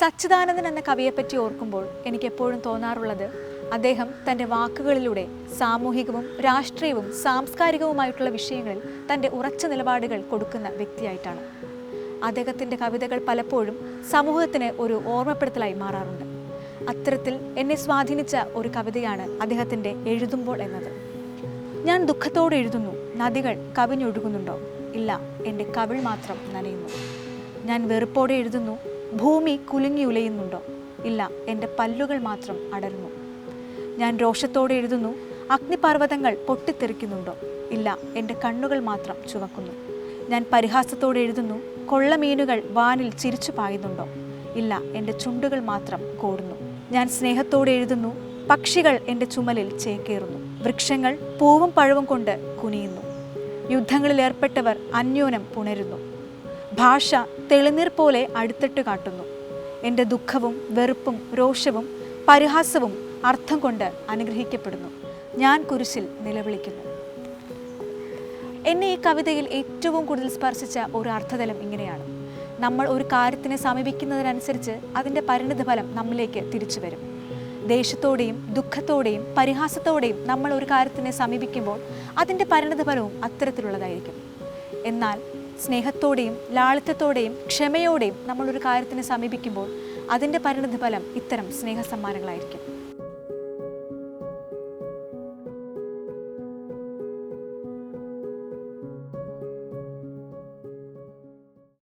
സച്ചിദാനന്ദൻ എന്ന കവിയെപ്പറ്റി ഓർക്കുമ്പോൾ എനിക്കെപ്പോഴും തോന്നാറുള്ളത് അദ്ദേഹം തൻ്റെ വാക്കുകളിലൂടെ സാമൂഹികവും രാഷ്ട്രീയവും സാംസ്കാരികവുമായിട്ടുള്ള വിഷയങ്ങളിൽ തൻ്റെ ഉറച്ച നിലപാടുകൾ കൊടുക്കുന്ന വ്യക്തിയായിട്ടാണ്. അദ്ദേഹത്തിൻ്റെ കവിതകൾ പലപ്പോഴും സമൂഹത്തിന് ഒരു ഓർമ്മപ്പെടുത്തലായി മാറാറുണ്ട്. അത്തരത്തിൽ എന്നെ സ്വാധീനിച്ച ഒരു കവിതയാണ് അദ്ദേഹത്തിൻ്റെ എഴുതുമ്പോൾ എന്നത്. ഞാൻ ദുഃഖത്തോടെ എഴുതുന്നു, നദികൾ കവിഞ്ഞൊഴുകുന്നുണ്ടോ? ഇല്ല, എൻ്റെ കവിൾ മാത്രം നനയുന്നു. ഞാൻ വെറുപ്പോടെ എഴുതുന്നു, ഭൂമി കുലുങ്ങി ഉലയുന്നുണ്ടോ? ഇല്ല, എൻ്റെ പല്ലുകൾ മാത്രം അടരുന്നു. ഞാൻ രോഷത്തോടെ എഴുതുന്നു, അഗ്നിപർവ്വതങ്ങൾ പൊട്ടിത്തെറിക്കുന്നുണ്ടോ? ഇല്ല, എൻ്റെ കണ്ണുകൾ മാത്രം ചുവക്കുന്നു. ഞാൻ പരിഹാസത്തോടെ എഴുതുന്നു, കൊള്ളമീനുകൾ വാനിൽ ചിരിച്ചു പായുന്നുണ്ടോ? ഇല്ല, എൻ്റെ ചുണ്ടുകൾ മാത്രം കോടുന്നു. ഞാൻ സ്നേഹത്തോടെ എഴുതുന്നു, പക്ഷികൾ എൻ്റെ ചുമലിൽ ചേക്കേറുന്നു. വൃക്ഷങ്ങൾ പൂവും പഴവും കൊണ്ട് കുനിയുന്നു. യുദ്ധങ്ങളിൽ ഏർപ്പെട്ടവർ അന്യോന്യം പുണരുന്നു. ഭാഷ തെളിനീർ പോലെ അടുത്തിട്ട് കാട്ടുന്നു. എൻ്റെ ദുഃഖവും വെറുപ്പും രോഷവും പരിഹാസവും അർത്ഥം കൊണ്ട് അനുഗ്രഹിക്കപ്പെടുന്നു. ഞാൻ കുരിശിൽ നിലവിളിക്കുന്നു. എന്നെ ഈ കവിതയിൽ ഏറ്റവും കൂടുതൽ സ്പർശിച്ച ഒരു അർത്ഥതലം ഇങ്ങനെയാണ്: നമ്മൾ ഒരു കാര്യത്തിനെ സമീപിക്കുന്നതിനനുസരിച്ച് അതിൻ്റെ പരിണിതഫലം നമ്മിലേക്ക് തിരിച്ചു വരും. ദേഷ്യത്തോടെയും ദുഃഖത്തോടെയും പരിഹാസത്തോടെയും നമ്മൾ ഒരു കാര്യത്തിനെ സമീപിക്കുമ്പോൾ അതിൻ്റെ പരിണിതഫലവും അത്തരത്തിലുള്ളതായിരിക്കും. എന്നാൽ സ്നേഹത്തോടെയും ലാളിത്യത്തോടെയും ക്ഷമയോടെയും നമ്മളൊരു കാര്യത്തിനെ സമീപിക്കുമ്പോൾ അതിൻ്റെ പരിണിതഫലം ഇത്തരം സ്നേഹസമ്മാനങ്ങളായിരിക്കും.